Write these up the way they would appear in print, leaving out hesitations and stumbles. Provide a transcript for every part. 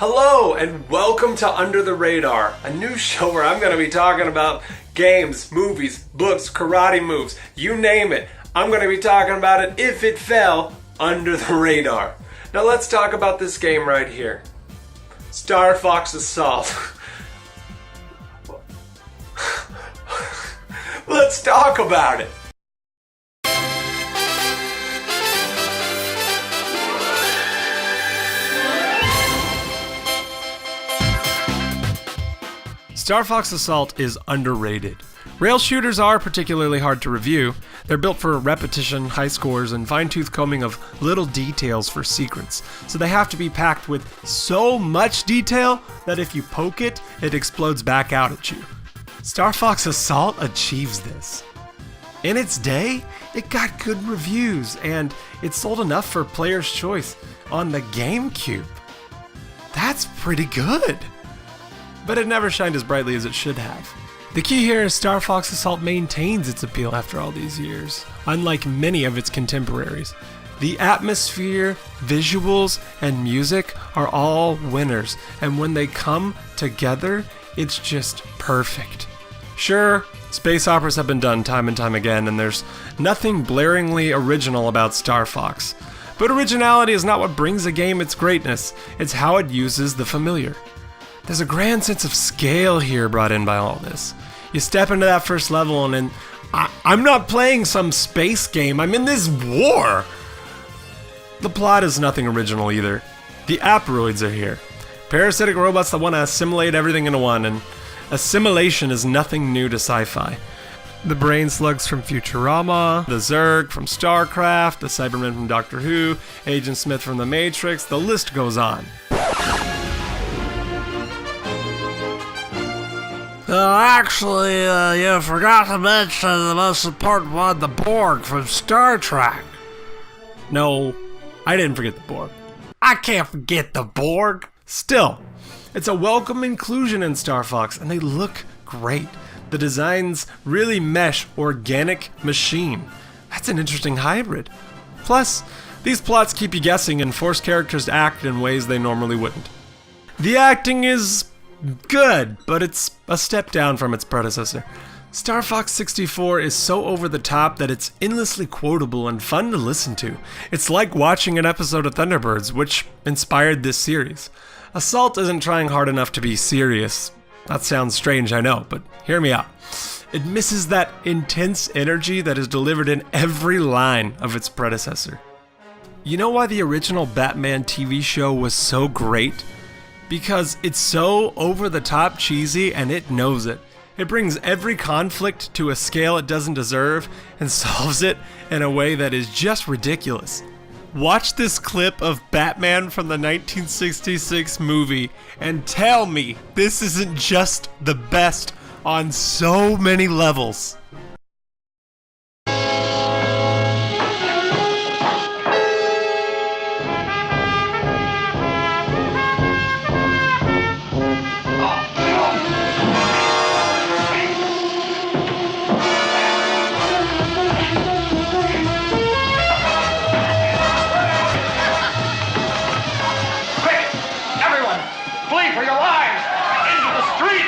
Hello and welcome to Under the Radar, a new show where I'm going to be talking about games, movies, books, karate moves, you name it. I'm going to be talking about it if it fell under the radar. Now let's talk about this game right here. Star Fox Assault. Let's talk about it. Star Fox Assault is underrated. Rail shooters are particularly hard to review. They're built for repetition, high scores, and fine-tooth combing of little details for secrets. So they have to be packed with so much detail that if you poke it, it explodes back out at you. Star Fox Assault achieves this. In its day, it got good reviews, and it sold enough for Player's Choice on the GameCube. That's pretty good. But it never shined as brightly as it should have. The key here is Star Fox Assault maintains its appeal after all these years, unlike many of its contemporaries. The atmosphere, visuals, and music are all winners, and when they come together, it's just perfect. Sure, space operas have been done time and time again, and there's nothing blaringly original about Star Fox. But originality is not what brings a game its greatness, it's how it uses the familiar. There's a grand sense of scale here brought in by all this. You step into that first level and then, I'm not playing some space game, I'm in this war! The plot is nothing original either. The Aperoids are here. Parasitic robots that want to assimilate everything into one, and assimilation is nothing new to sci-fi. The brain slugs from Futurama, the Zerg from StarCraft, the Cybermen from Doctor Who, Agent Smith from The Matrix, the list goes on. Actually, you forgot to mention the most important one, the Borg from Star Trek. No, I didn't forget the Borg. I can't forget the Borg. Still, it's a welcome inclusion in Star Fox, and they look great. The designs really mesh organic machine. That's an interesting hybrid. Plus, these plots keep you guessing and force characters to act in ways they normally wouldn't. The acting is good, but it's a step down from its predecessor. Star Fox 64 is so over the top that it's endlessly quotable and fun to listen to. It's like watching an episode of Thunderbirds, which inspired this series. Assault isn't trying hard enough to be serious. That sounds strange, I know, but hear me out. It misses that intense energy that is delivered in every line of its predecessor. You know why the original Batman TV show was so great? Because it's so over-the-top cheesy and it knows it. It brings every conflict to a scale it doesn't deserve and solves it in a way that is just ridiculous. Watch this clip of Batman from the 1966 movie and tell me this isn't just the best on so many levels. Flee for your lives! Into the street!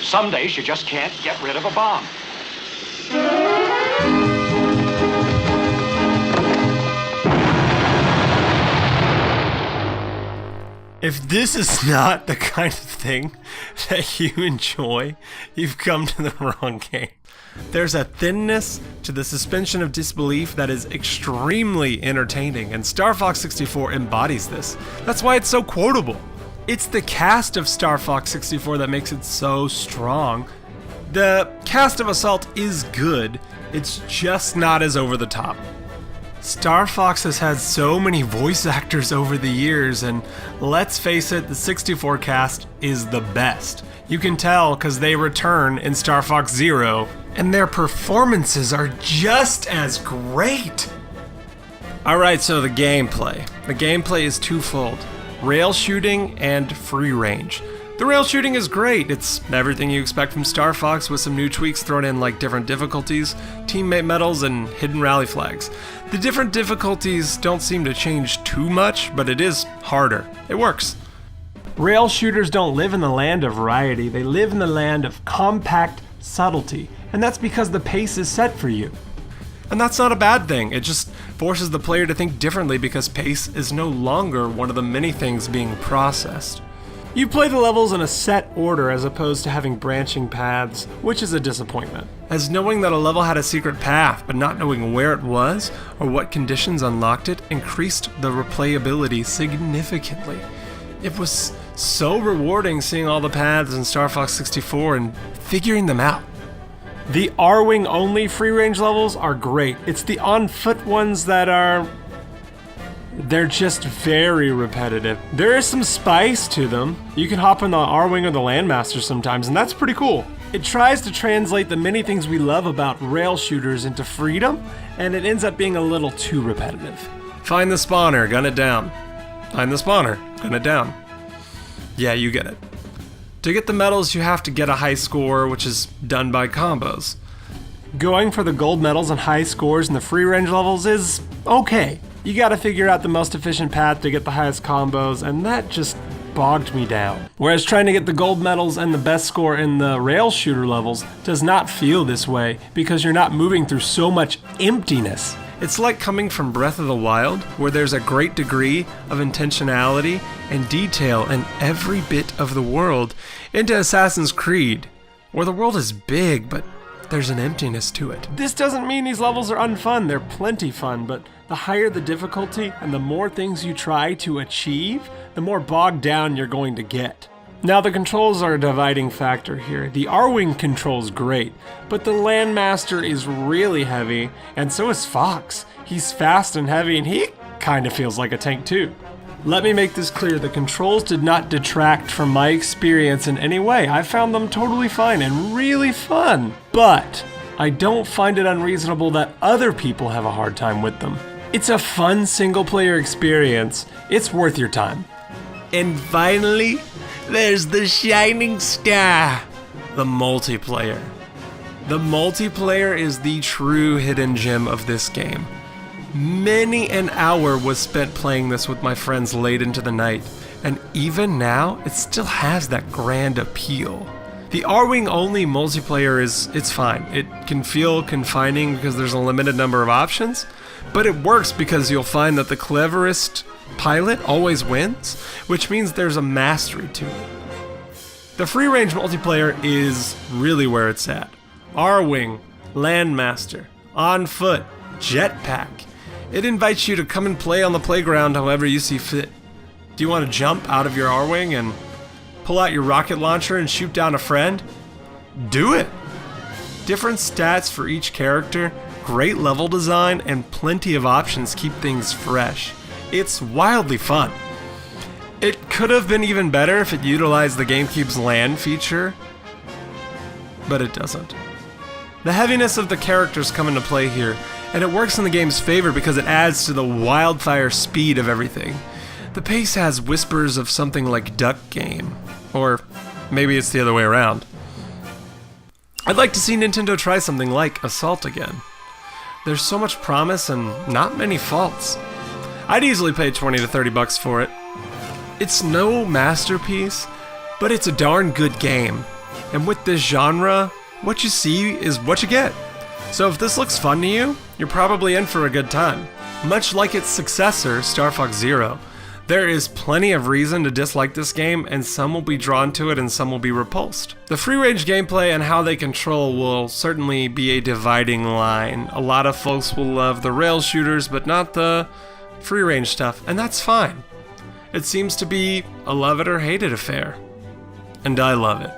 Some days you just can't get rid of a bomb. If this is not the kind of thing that you enjoy, you've come to the wrong game. There's a thinness to the suspension of disbelief that is extremely entertaining, and Star Fox 64 embodies this. That's why it's so quotable. It's the cast of Star Fox 64 that makes it so strong. The cast of Assault is good, it's just not as over the top. Star Fox has had so many voice actors over the years, and let's face it, the 64 cast is the best. You can tell because they return in Star Fox Zero, and their performances are just as great. Alright, so the gameplay. The gameplay is twofold: rail shooting and free range. The rail shooting is great. It's everything you expect from Star Fox, with some new tweaks thrown in, like different difficulties, teammate medals, and hidden rally flags. The different difficulties don't seem to change too much, but it is harder. It works. Rail shooters don't live in the land of variety, they live in the land of compact subtlety, and that's because the pace is set for you. And that's not a bad thing, it just forces the player to think differently because pace is no longer one of the many things being processed. You play the levels in a set order as opposed to having branching paths, which is a disappointment, as knowing that a level had a secret path but not knowing where it was or what conditions unlocked it increased the replayability significantly. It was so rewarding seeing all the paths in Star Fox 64 and figuring them out. The R-Wing only free range levels are great. It's the on-foot ones that they're just very repetitive. There is some spice to them. You can hop in the R-Wing or the Landmaster sometimes, and that's pretty cool. It tries to translate the many things we love about rail shooters into freedom, and it ends up being a little too repetitive. Find the spawner, gun it down. Find the spawner, gun it down. Yeah, you get it. To get the medals, you have to get a high score, which is done by combos. Going for the gold medals and high scores in the free range levels is okay. You gotta figure out the most efficient path to get the highest combos, and that just bogged me down. Whereas trying to get the gold medals and the best score in the rail shooter levels does not feel this way, because you're not moving through so much emptiness. It's like coming from Breath of the Wild, where there's a great degree of intentionality and detail in every bit of the world, into Assassin's Creed, where the world is big, but there's an emptiness to it. This doesn't mean these levels are unfun, they're plenty fun, but the higher the difficulty and the more things you try to achieve, the more bogged down you're going to get. Now the controls are a dividing factor here. The R-Wing controls great, but the Landmaster is really heavy, and so is Fox. He's fast and heavy, and he kinda feels like a tank too. Let me make this clear, the controls did not detract from my experience in any way. I found them totally fine and really fun, but I don't find it unreasonable that other people have a hard time with them. It's a fun single-player experience. It's worth your time. And finally, there's the shining star, the multiplayer. The multiplayer is the true hidden gem of this game. Many an hour was spent playing this with my friends late into the night, and even now, it still has that grand appeal. The R-Wing only multiplayer it's fine. It can feel confining because there's a limited number of options, but it works because you'll find that the cleverest pilot always wins, which means there's a mastery to it. The free range multiplayer is really where it's at. R-Wing, Landmaster, on foot, jetpack. It invites you to come and play on the playground however you see fit. Do you want to jump out of your R-Wing and pull out your rocket launcher and shoot down a friend? Do it! Different stats for each character, great level design, and plenty of options keep things fresh. It's wildly fun. It could have been even better if it utilized the GameCube's LAN feature, but it doesn't. The heaviness of the characters come into play here, and it works in the game's favor because it adds to the wildfire speed of everything. The pace has whispers of something like Duck Game, or maybe it's the other way around. I'd like to see Nintendo try something like Assault again. There's so much promise and not many faults. I'd easily pay $20 to $30 for it. It's no masterpiece, but it's a darn good game. And with this genre, what you see is what you get. So if this looks fun to you, you're probably in for a good time. Much like its successor, Star Fox Zero, there is plenty of reason to dislike this game, and some will be drawn to it and some will be repulsed. The free-range gameplay and how they control will certainly be a dividing line. A lot of folks will love the rail shooters, but not the free-range stuff, and that's fine. It seems to be a love it or hate it affair. And I love it.